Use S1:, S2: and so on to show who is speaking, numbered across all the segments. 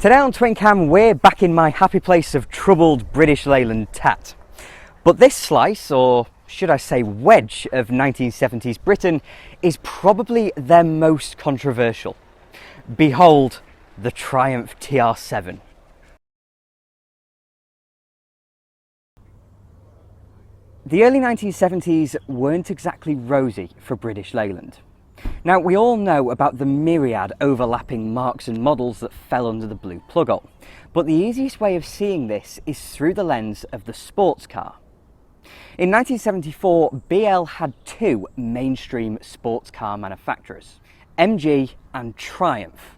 S1: Today on Twin Cam, we're back in my happy place of troubled British Leyland tat. But this slice, or should I say wedge, of 1970s Britain is probably their most controversial. Behold, the Triumph TR7. The early 1970s weren't exactly rosy for British Leyland. Now, we all know about the myriad overlapping marques and models that fell under the blue plug-hole, but the easiest way of seeing this is through the lens of the sports car. In 1974, BL had two mainstream sports car manufacturers, MG and Triumph.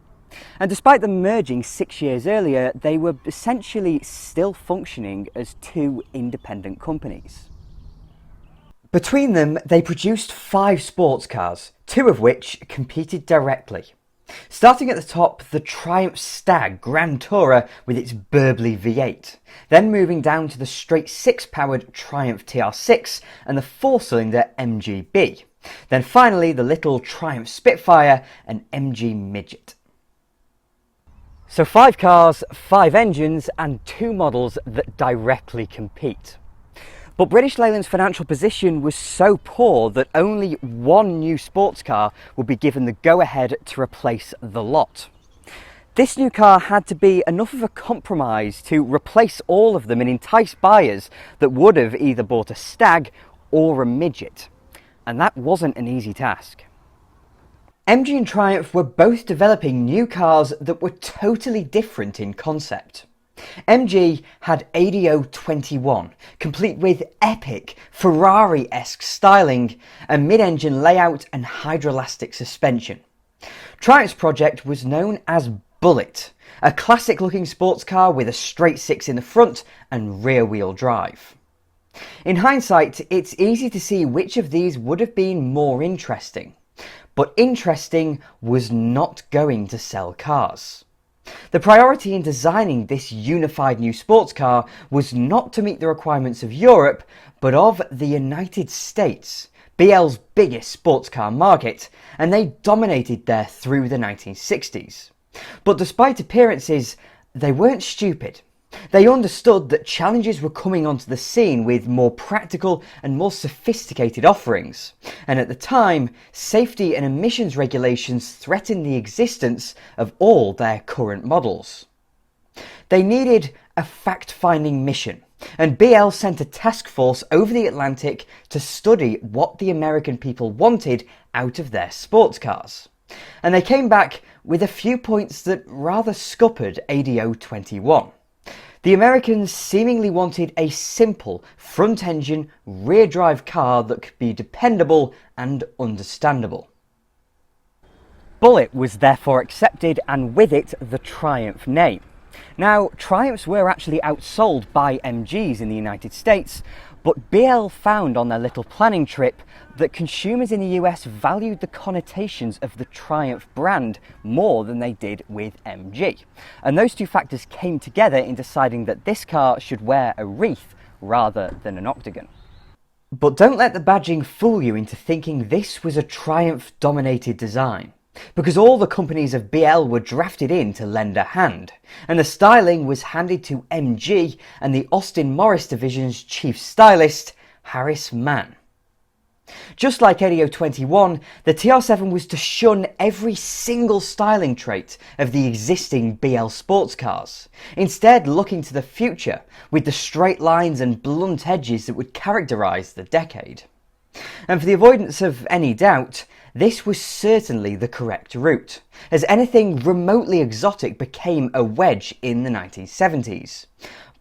S1: And despite them merging 6 years earlier, they were essentially still functioning as two independent companies. Between them, they produced 5 sports cars, 2 of which competed directly. Starting at the top, the Triumph Stag Grand Tourer with its burbly V8, then moving down to the straight 6-powered Triumph TR6 and the 4-cylinder MGB, then finally the little Triumph Spitfire and MG Midget. So 5 cars, 5 engines and 2 models that directly compete. But British Leyland's financial position was so poor that only one new sports car would be given the go-ahead to replace the lot. This new car had to be enough of a compromise to replace all of them and entice buyers that would have either bought a Stag or a Midget. And that wasn't an easy task. MG and Triumph were both developing new cars that were totally different in concept. MG had ADO 21, complete with epic Ferrari-esque styling, a mid-engine layout and hydroelastic suspension. Triumph's project was known as Bullet, a classic-looking sports car with a straight 6 in the front and rear-wheel drive. In hindsight, it's easy to see which of these would have been more interesting, but interesting was not going to sell cars. The priority in designing this unified new sports car was not to meet the requirements of Europe, but of the United States, BL's biggest sports car market, and they dominated there through the 1960s. But despite appearances, they weren't stupid. They understood that challenges were coming onto the scene with more practical and more sophisticated offerings, and at the time, safety and emissions regulations threatened the existence of all their current models. They needed a fact-finding mission, and BL sent a task force over the Atlantic to study what the American people wanted out of their sports cars. And they came back with a few points that rather scuppered ADO 21. The Americans seemingly wanted a simple front-engine, rear-drive car that could be dependable and understandable. Bullet was therefore accepted, and with it the Triumph name. Now, Triumphs were actually outsold by MGs in the United States, but BL found on their little planning trip that consumers in the US valued the connotations of the Triumph brand more than they did with MG. And those two factors came together in deciding that this car should wear a wreath rather than an octagon. But don't let the badging fool you into thinking this was a Triumph-dominated design, because all the companies of BL were drafted in to lend a hand, and the styling was handed to MG and the Austin Morris division's chief stylist, Harris Mann. Just like ADO 21, the TR7 was to shun every single styling trait of the existing BL sports cars, instead looking to the future with the straight lines and blunt edges that would characterise the decade. And for the avoidance of any doubt, this was certainly the correct route, as anything remotely exotic became a wedge in the 1970s,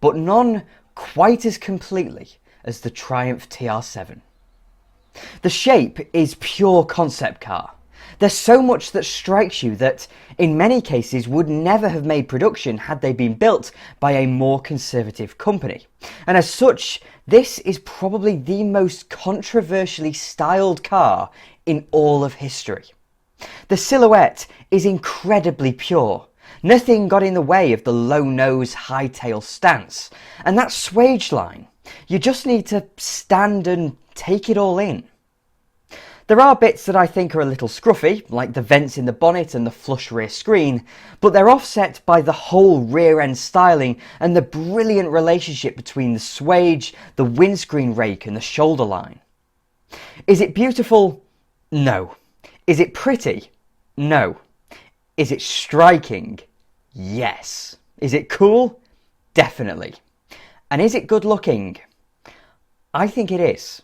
S1: but none quite as completely as the Triumph TR7. The shape is pure concept car. There's so much that strikes you that, in many cases, would never have made production had they been built by a more conservative company. And as such, this is probably the most controversially styled car in all of history. The silhouette is incredibly pure. Nothing got in the way of the low nose, high tail stance. And that swage line, you just need to stand and take it all in. There are bits that I think are a little scruffy, like the vents in the bonnet and the flush rear screen, but they're offset by the whole rear end styling and the brilliant relationship between the swage, the windscreen rake and the shoulder line. Is it beautiful? No. Is it pretty? No. Is it striking? Yes. Is it cool? Definitely. And is it good looking? I think it is.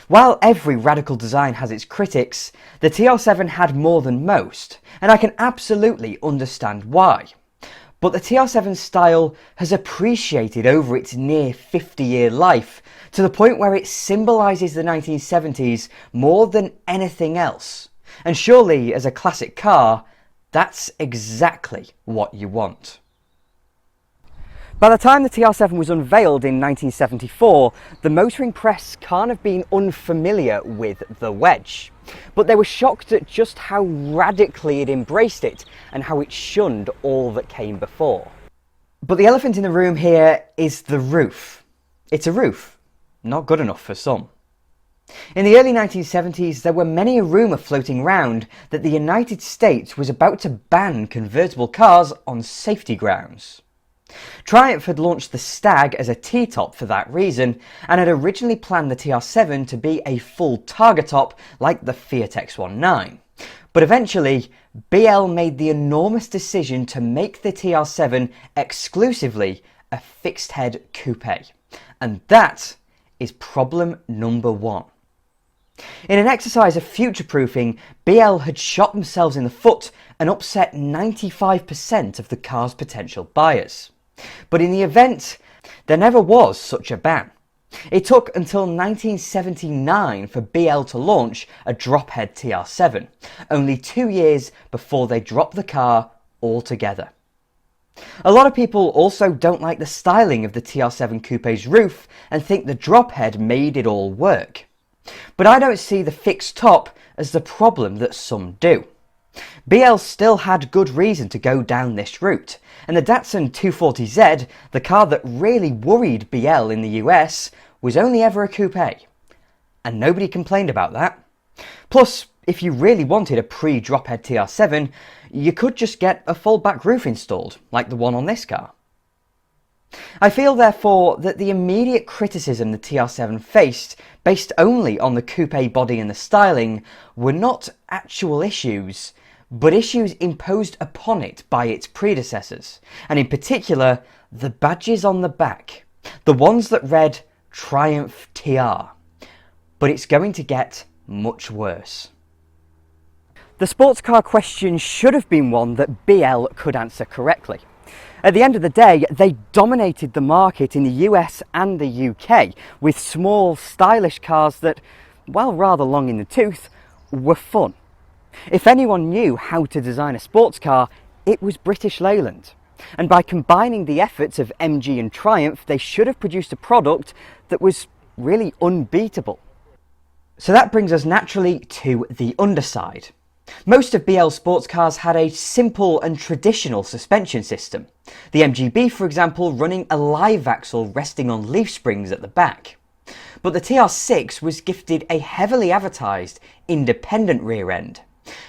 S1: While every radical design has its critics, the TR7 had more than most, and I can absolutely understand why. But the TR7 style has appreciated over its near 50-year life to the point where it symbolises the 1970s more than anything else. And surely, as a classic car, that's exactly what you want. By the time the TR7 was unveiled in 1974, the motoring press can't have been unfamiliar with the wedge. But they were shocked at just how radically it embraced it and how it shunned all that came before. But the elephant in the room here is the roof. It's a roof, not good enough for some. In the early 1970s, there were many a rumour floating round that the United States was about to ban convertible cars on safety grounds. Triumph had launched the Stag as a T-top for that reason, and had originally planned the TR7 to be a full targa top like the Fiat X19. But eventually, BL made the enormous decision to make the TR7 exclusively a fixed-head coupe. And that is problem number one. In an exercise of future-proofing, BL had shot themselves in the foot and upset 95% of the car's potential buyers. But in the event, there never was such a ban. It took until 1979 for BL to launch a drop-head TR7, only 2 years before they dropped the car altogether. A lot of people also don't like the styling of the TR7 Coupe's roof and think the drop-head made it all work. But I don't see the fixed top as the problem that some do. BL still had good reason to go down this route, and the Datsun 240Z, the car that really worried BL in the US, was only ever a coupe. And nobody complained about that. Plus, if you really wanted a pre-drop-head TR7, you could just get a full back roof installed, like the one on this car. I feel therefore that the immediate criticism the TR7 faced, based only on the coupe body and the styling, were not actual issues, but issues imposed upon it by its predecessors, and in particular the badges on the back, the ones that read Triumph TR. But it's going to get much worse. The sports car question should have been one that BL could answer correctly. At the end of the day, they dominated the market in the US and the UK with small, stylish cars that, while rather long in the tooth, were fun. If anyone knew how to design a sports car, it was British Leyland. And by combining the efforts of MG and Triumph, they should have produced a product that was really unbeatable. So that brings us naturally to the underside. Most of BL sports cars had a simple and traditional suspension system. The MGB, for example, running a live axle resting on leaf springs at the back. But the TR6 was gifted a heavily advertised independent rear end.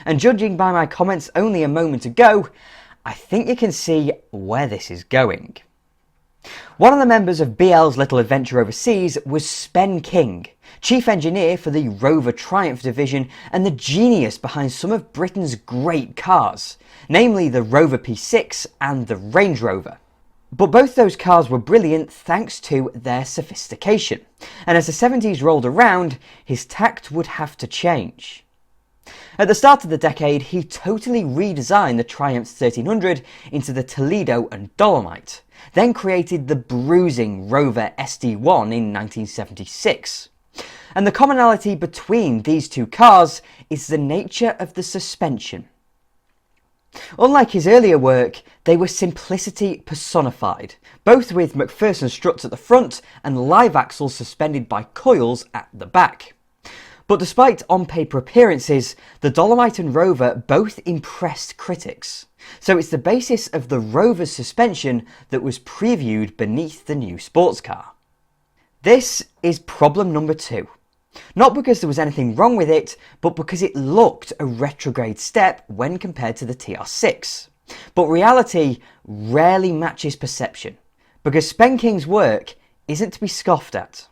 S1: And judging by my comments only a moment ago, I think you can see where this is going. One of the members of BL's little adventure overseas was Spen King, chief engineer for the Rover Triumph division and the genius behind some of Britain's great cars, namely the Rover P6 and the Range Rover. But both those cars were brilliant thanks to their sophistication, and as the 70s rolled around, his tact would have to change. At the start of the decade, he totally redesigned the Triumph 1300 into the Toledo and Dolomite, then created the bruising Rover SD1 in 1976. And the commonality between these two cars is the nature of the suspension. Unlike his earlier work, they were simplicity personified, both with McPherson struts at the front and live axles suspended by coils at the back. But despite on-paper appearances, the Dolomite and Rover both impressed critics, so it's the basis of the Rover's suspension that was previewed beneath the new sports car. This is problem number 2. Not because there was anything wrong with it, but because it looked a retrograde step when compared to the TR6. But reality rarely matches perception, because Spenking's work isn't to be scoffed at.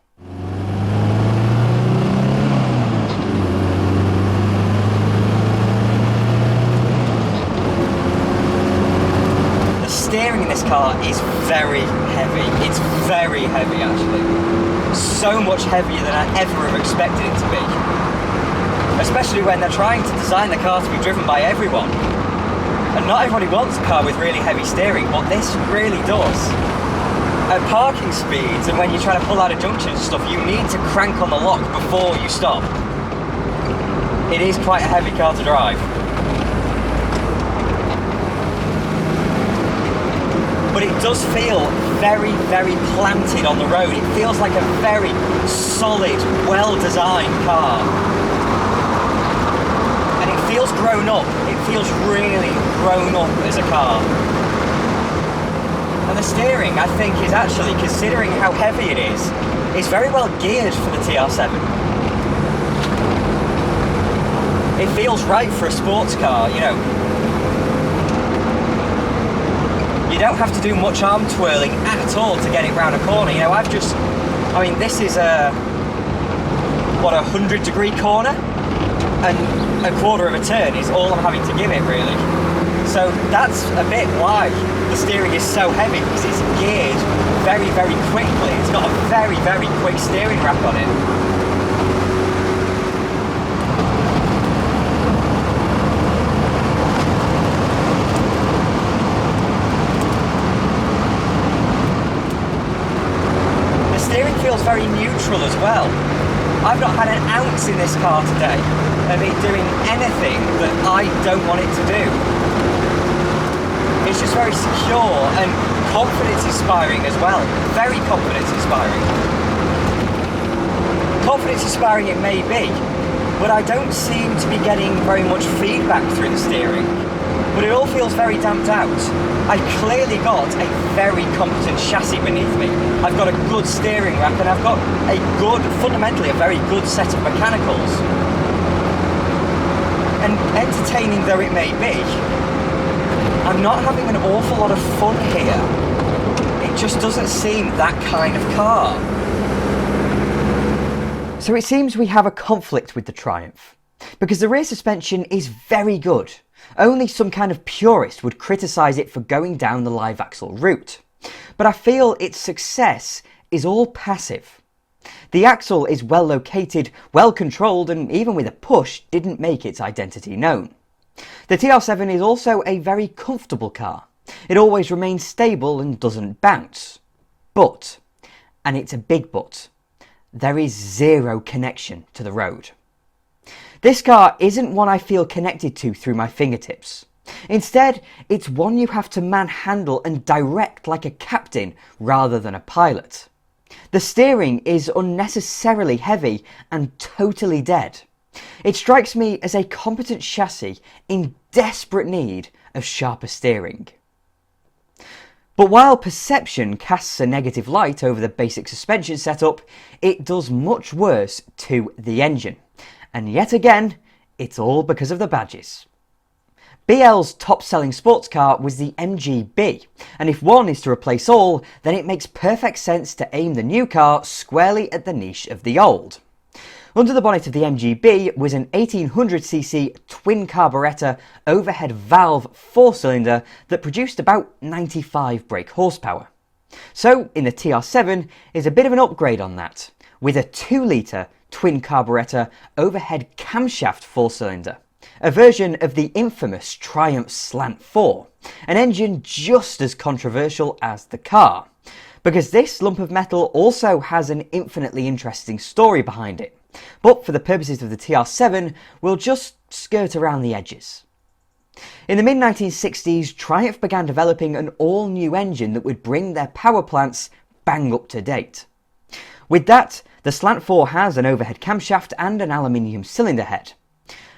S1: The steering in this car is very heavy. It's very heavy actually. So much heavier than I ever have expected it to be. Especially when they're trying to design the car to be driven by everyone. And not everybody wants a car with really heavy steering, but this really does. At parking speeds and when you're trying to pull out of junctions and stuff, you need to crank on the lock before you stop. It is quite a heavy car to drive. But it does feel very, very planted on the road. It feels like a very solid, well-designed car. And it feels grown up. It feels really grown up as a car. And the steering, I think, is actually, considering how heavy it is very well geared for the TR7. It feels right for a sports car, you know. You don't have to do much arm twirling at all to get it round a corner. You know, this is a 100-degree corner, and a quarter of a turn is all I'm having to give it, really. So that's a bit why the steering is so heavy, because it's geared very, very quickly. It's got a very, very quick steering rack on it. Feels very neutral as well. I've not had an ounce in this car today of it doing anything that I don't want it to do. It's just very secure and confidence inspiring as well. Very confidence inspiring. Confidence inspiring it may be, but I don't seem to be getting very much feedback through the steering. But it all feels very damped out. I've clearly got a very competent chassis beneath me. I've got a good steering rack and I've got fundamentally a very good set of mechanicals. And entertaining though it may be, I'm not having an awful lot of fun here. It just doesn't seem that kind of car. So it seems we have a conflict with the Triumph, because the rear suspension is very good. Only some kind of purist would criticise it for going down the live axle route. But I feel its success is all passive. The axle is well located, well controlled, and even with a push didn't make its identity known. The TR7 is also a very comfortable car. It always remains stable and doesn't bounce. But, and it's a big but, there is zero connection to the road. This car isn't one I feel connected to through my fingertips. Instead, it's one you have to manhandle and direct like a captain rather than a pilot. The steering is unnecessarily heavy and totally dead. It strikes me as a competent chassis in desperate need of sharper steering. But while perception casts a negative light over the basic suspension setup, it does much worse to the engine. And yet again, it's all because of the badges. BL's top-selling sports car was the MGB, and if one is to replace all, then it makes perfect sense to aim the new car squarely at the niche of the old. Under the bonnet of the MGB was an 1800cc twin carburettor overhead valve 4-cylinder that produced about 95 brake horsepower. So in the TR7 is a bit of an upgrade on that, with a 2-litre twin carburettor overhead camshaft 4-cylinder, a version of the infamous Triumph Slant-Four, an engine just as controversial as the car, because this lump of metal also has an infinitely interesting story behind it. But for the purposes of the TR7, we'll just skirt around the edges. In the mid-1960s, Triumph began developing an all-new engine that would bring their power plants bang up to date. With that, the Slant-Four has an overhead camshaft and an aluminium cylinder head.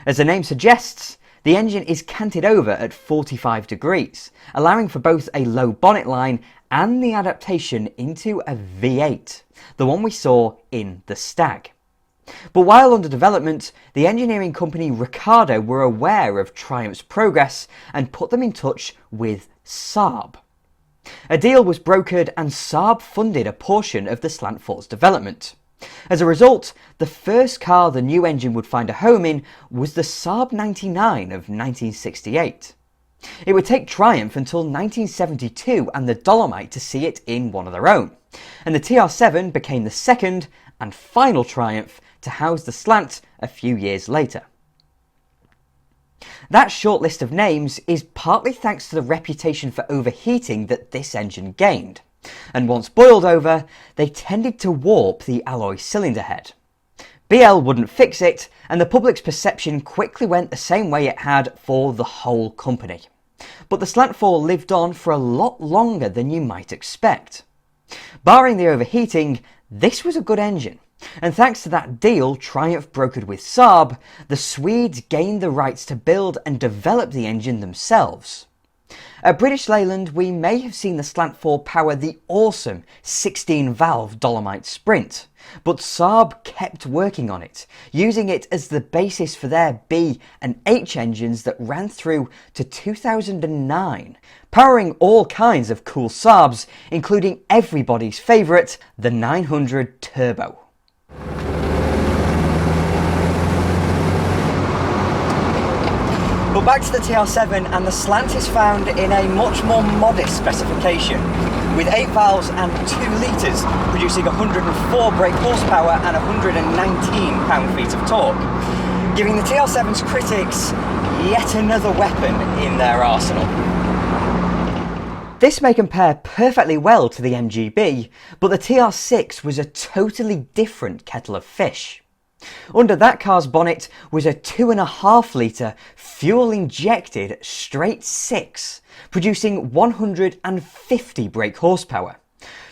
S1: As the name suggests, the engine is canted over at 45 degrees, allowing for both a low bonnet line and the adaptation into a V8, the one we saw in the Stag. But while under development, the engineering company Ricardo were aware of Triumph's progress and put them in touch with Saab. A deal was brokered and Saab funded a portion of the Slant-Four's development. As a result, the first car the new engine would find a home in was the Saab 99 of 1968. It would take Triumph until 1972 and the Dolomite to see it in one of their own, and the TR7 became the second and final Triumph to house the Slant a few years later. That short list of names is partly thanks to the reputation for overheating that this engine gained, and once boiled over, they tended to warp the alloy cylinder head. BL wouldn't fix it, and the public's perception quickly went the same way it had for the whole company. But the Slant-Four lived on for a lot longer than you might expect. Barring the overheating, this was a good engine, and thanks to that deal Triumph brokered with Saab, the Swedes gained the rights to build and develop the engine themselves. At British Leyland, we may have seen the Slant-Four power the awesome 16-valve Dolomite Sprint, but Saab kept working on it, using it as the basis for their B and H engines that ran through to 2009, powering all kinds of cool Saabs, including everybody's favourite, the 900 Turbo. But back to the TR7, and the Slant is found in a much more modest specification, with 8 valves and 2 litres, producing 104 brake horsepower and 119 pound-feet of torque, giving the TR7's critics yet another weapon in their arsenal. This may compare perfectly well to the MGB, but the TR6 was a totally different kettle of fish. Under that car's bonnet was a 2.5 litre fuel-injected straight 6, producing 150 brake horsepower.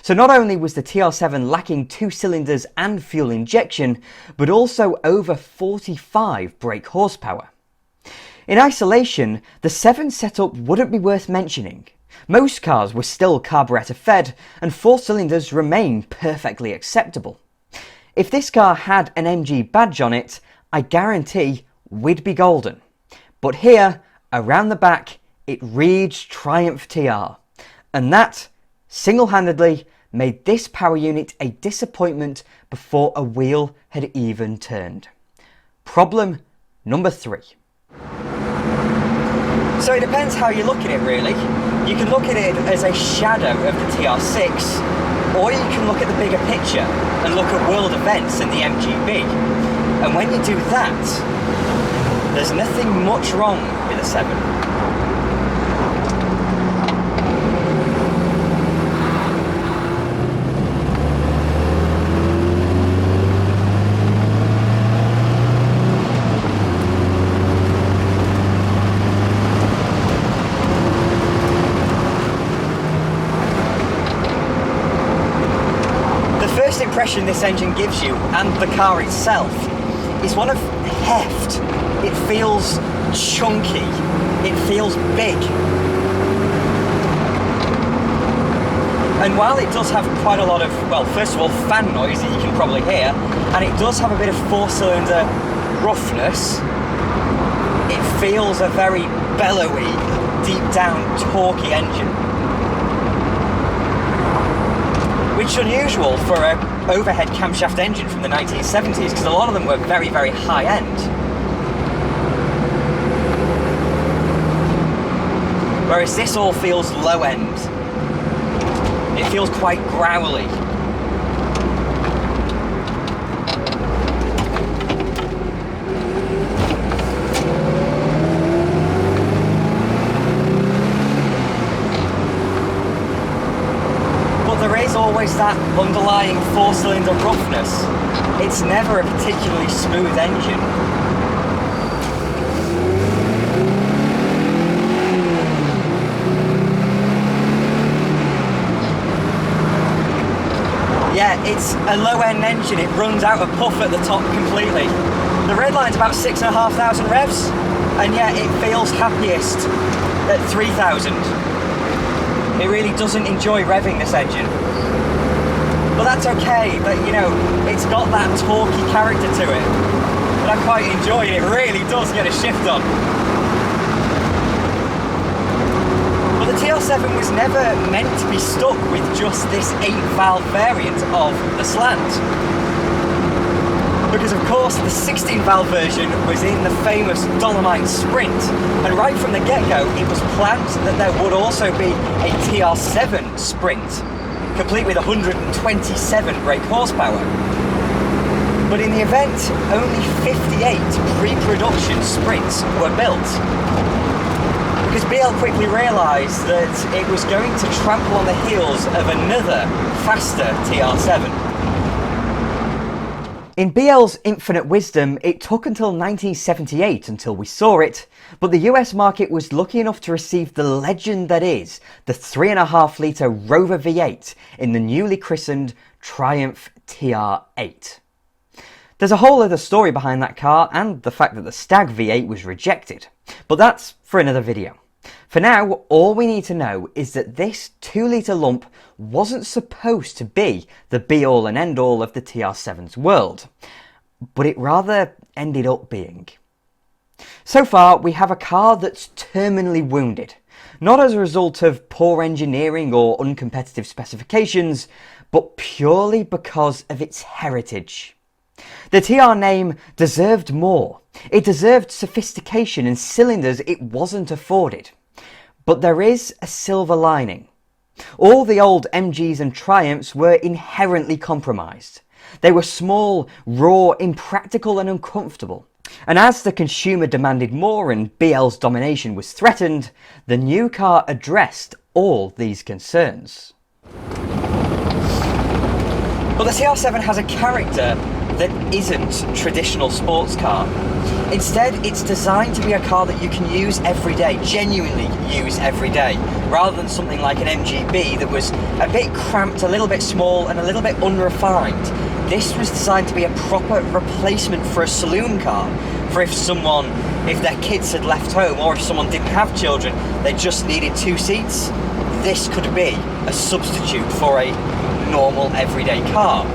S1: So not only was the TR7 lacking 2 cylinders and fuel injection, but also over 45 brake horsepower. In isolation, the 7 setup wouldn't be worth mentioning. Most cars were still carburettor fed, and 4 cylinders remain perfectly acceptable. If this car had an MG badge on it, I guarantee we'd be golden. But here, around the back, it reads Triumph TR. And that, single-handedly, made this power unit a disappointment before a wheel had even turned. Problem number 3. So it depends how you look at it, really. You can look at it as a shadow of the TR6, or you can look at the bigger picture and look at world events and the MGB. And when you do that, there's nothing much wrong with a 7. Impression this engine gives you, and the car itself, is one of heft. It feels chunky, it feels big. And while it does have quite a lot of, well, first of all, fan noise that you can probably hear, and it does have a bit of 4-cylinder roughness, it feels a very bellowy, deep down, torquey engine. Which is unusual for an overhead camshaft engine from the 1970s, because a lot of them were very, very high end. Whereas this all feels low end. It feels quite growly. Always that underlying 4-cylinder roughness. It's never a particularly smooth engine. Yeah, it's a low-end engine. It runs out of puff at the top completely. The red line's about 6,500 revs, and yet it feels happiest at 3,000. It really doesn't enjoy revving, this engine. But that's okay, but you know, it's got that torquey character to it. But I quite enjoy it, it really does get a shift on. But the TR7 was never meant to be stuck with just this 8-valve variant of the Slant. Because of course the 16-valve version was in the famous Dolomite Sprint, and right from the get-go it was planned that there would also be a TR7 Sprint, complete with 127 brake horsepower. But in the event, only 58 pre-production Sprints were built. Because BL quickly realised that it was going to trample on the heels of another, faster TR7. In BL's infinite wisdom, it took until 1978 until we saw it, but the US market was lucky enough to receive the legend that is the 3.5 litre Rover V8 in the newly christened Triumph TR8. There's a whole other story behind that car and the fact that the Stag V8 was rejected, but that's for another video. For now, all we need to know is that this 2 litre lump wasn't supposed to be the be-all and end-all of the TR7's world, but it rather ended up being. So far, we have a car that's terminally wounded, not as a result of poor engineering or uncompetitive specifications, but purely because of its heritage. The TR name deserved more. It deserved sophistication and cylinders it wasn't afforded. But there is a silver lining. All the old MGs and Triumphs were inherently compromised. They were small, raw, impractical and uncomfortable. And as the consumer demanded more and BL's domination was threatened, the new car addressed all these concerns. But the TR7 has a character that isn't traditional sports car. Instead, it's designed to be a car that you can use every day, genuinely use every day, rather than something like an MGB that was a bit cramped, a little bit small and a little bit unrefined. This was designed to be a proper replacement for a saloon car, for if their kids had left home or if someone didn't have children, they just needed 2 seats, this could be a substitute for a normal everyday car.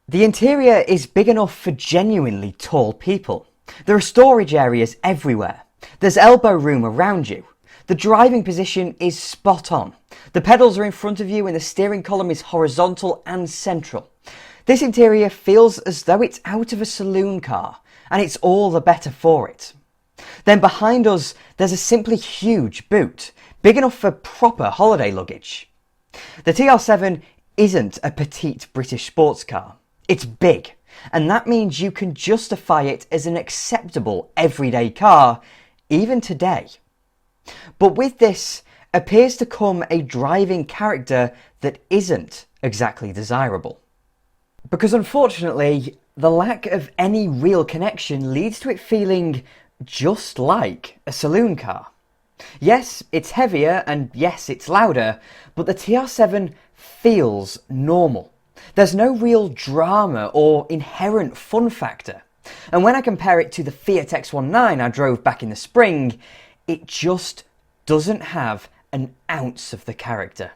S1: The interior is big enough for genuinely tall people. There are storage areas everywhere. There's elbow room around you. The driving position is spot on. The pedals are in front of you and the steering column is horizontal and central. This interior feels as though it's out of a saloon car, and it's all the better for it. Then behind us, there's a simply huge boot, big enough for proper holiday luggage. The TR7 isn't a petite British sports car. It's big, and that means you can justify it as an acceptable everyday car, even today. But with this appears to come a driving character that isn't exactly desirable. Because unfortunately, the lack of any real connection leads to it feeling just like a saloon car. Yes, it's heavier and yes, it's louder, but the TR7 feels normal. There's no real drama or inherent fun factor. And when I compare it to the Fiat X19 I drove back in the spring, it just doesn't have an ounce of the character.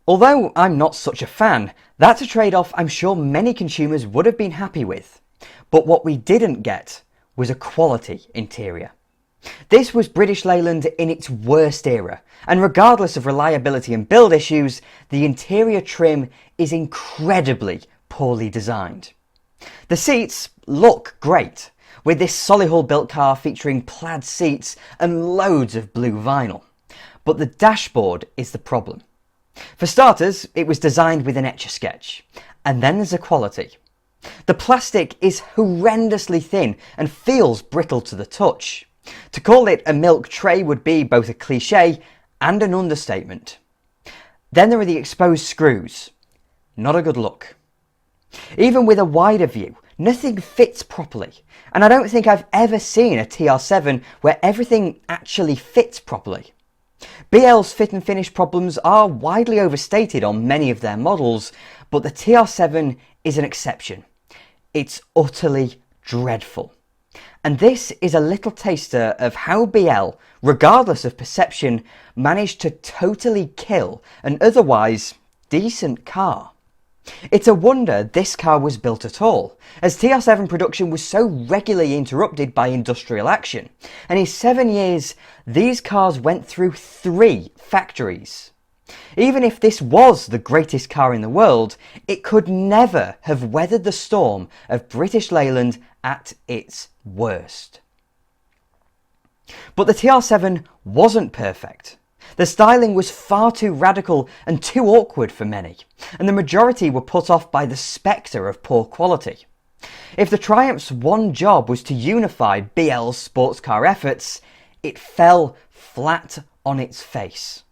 S1: Although I'm not such a fan, that's a trade-off I'm sure many consumers would have been happy with. But what we didn't get was a quality interior. This was British Leyland in its worst era, and regardless of reliability and build issues, the interior trim is incredibly poorly designed. The seats look great, with this Solihull built car featuring plaid seats and loads of blue vinyl. But the dashboard is the problem. For starters, it was designed with an Etch-a-Sketch, and then there's the quality. The plastic is horrendously thin and feels brittle to the touch. To call it a milk tray would be both a cliche and an understatement. Then there are the exposed screws. Not a good look. Even with a wider view, nothing fits properly, and I don't think I've ever seen a TR7 where everything actually fits properly. BL's fit and finish problems are widely overstated on many of their models, but the TR7 is an exception. It's utterly dreadful. And this is a little taster of how BL, regardless of perception, managed to totally kill an otherwise decent car. It's a wonder this car was built at all, as TR7 production was so regularly interrupted by industrial action, and in 7 years these cars went through 3 factories. Even if this was the greatest car in the world, it could never have weathered the storm of British Leyland at its worst. But the TR7 wasn't perfect. The styling was far too radical and too awkward for many, and the majority were put off by the spectre of poor quality. If the Triumph's one job was to unify BL's sports car efforts, it fell flat on its face.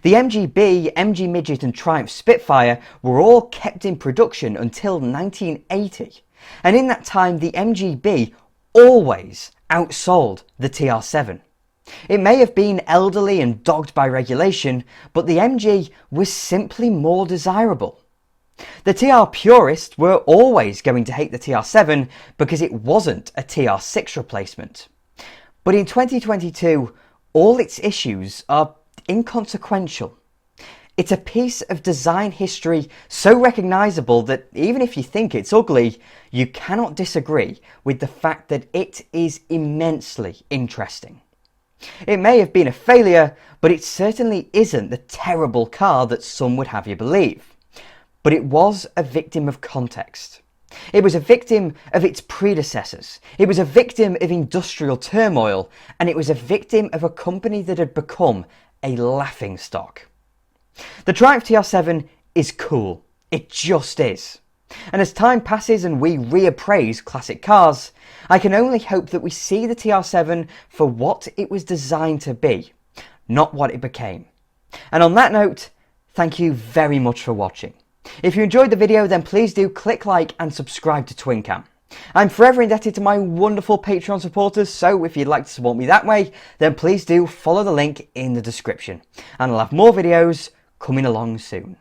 S1: The MGB, MG Midget and Triumph Spitfire were all kept in production until 1980, and in that time the MGB always outsold the TR7. It may have been elderly and dogged by regulation, but the MG was simply more desirable. The TR purists were always going to hate the TR7 because it wasn't a TR6 replacement. But in 2022, all its issues are inconsequential. It's a piece of design history so recognisable that even if you think it's ugly, you cannot disagree with the fact that it is immensely interesting. It may have been a failure, but it certainly isn't the terrible car that some would have you believe. But it was a victim of context. It was a victim of its predecessors. It was a victim of industrial turmoil, and it was a victim of a company that had become a laughingstock. The Triumph TR7 is cool. It just is. And as time passes and we reappraise classic cars, I can only hope that we see the TR7 for what it was designed to be, not what it became. And on that note, thank you very much for watching. If you enjoyed the video, then please do click like and subscribe to TwinCam. I'm forever indebted to my wonderful Patreon supporters, so if you'd like to support me that way, then please do follow the link in the description. And I'll have more videos coming along soon.